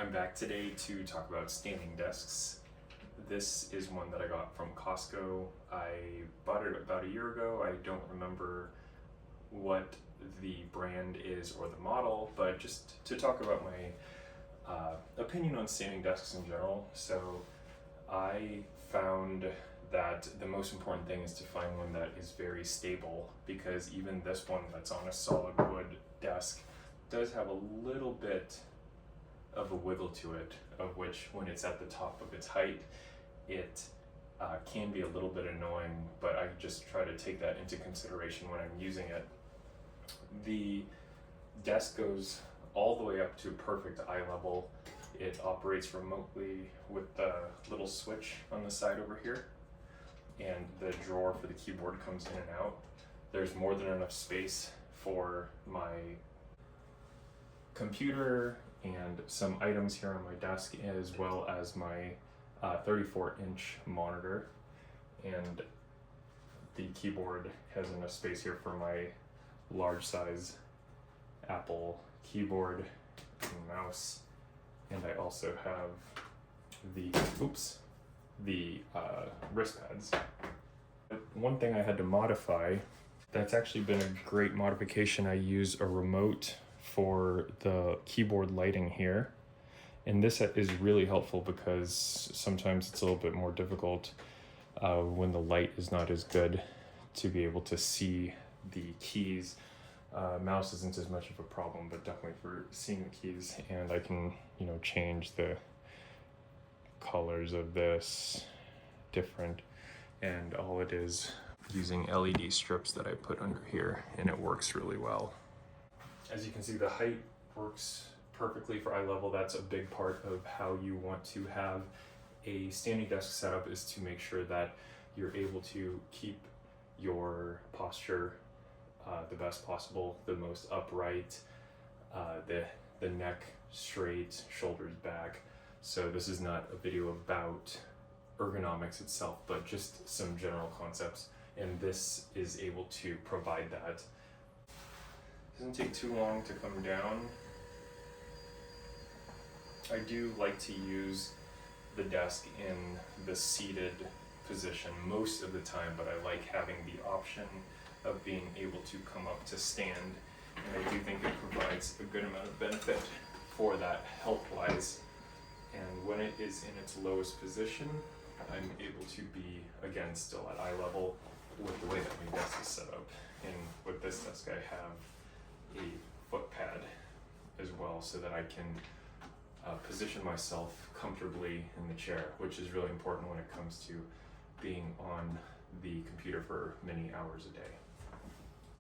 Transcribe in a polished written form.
I'm back today to talk about standing desks. This is one that I got from Costco. I bought it about a year ago. I don't remember what the brand is or the model, but just to talk about my opinion on standing desks in general. So I found that the most important thing is to find one that is very stable, because even this one that's on a solid wood desk does have a little bit of a wiggle to it, of which when it's at the top of its height, it can be a little bit annoying, but I just try to take that into consideration when I'm using it. The desk goes all the way up to perfect eye level. It operates remotely with the little switch on the side over here, and the drawer for the keyboard comes in and out. There's more than enough space for my computer and some items here on my desk, as well as my 34-inch monitor, and the keyboard has enough space here for my large size Apple keyboard and mouse, and I also have the wrist pads. One thing I had to modify, that's actually been a great modification. I use a remote for the keyboard lighting here, and this is really helpful because sometimes it's a little bit more difficult when the light is not as good to be able to see the keys. Mouse isn't as much of a problem, but definitely for seeing the keys. And I can change the colors of this different, and all it is using LED strips that I put under here, and it works really well. As you can see, the height works perfectly for eye level. That's a big part of how you want to have a standing desk setup, is to make sure that you're able to keep your posture the best possible, the most upright, the neck straight, shoulders back. So this is not a video about ergonomics itself, but just some general concepts, and this is able to provide that. Doesn't take too long to come down. I do like to use the desk in the seated position most of the time, but I like having the option of being able to come up to stand, and I do think it provides a good amount of benefit for that health-wise. And when it is in its lowest position, I'm able to be, again, still at eye level with the way that my desk is set up. And with this desk, I have a foot pad as well, so that I can position myself comfortably in the chair, which is really important when it comes to being on the computer for many hours a day.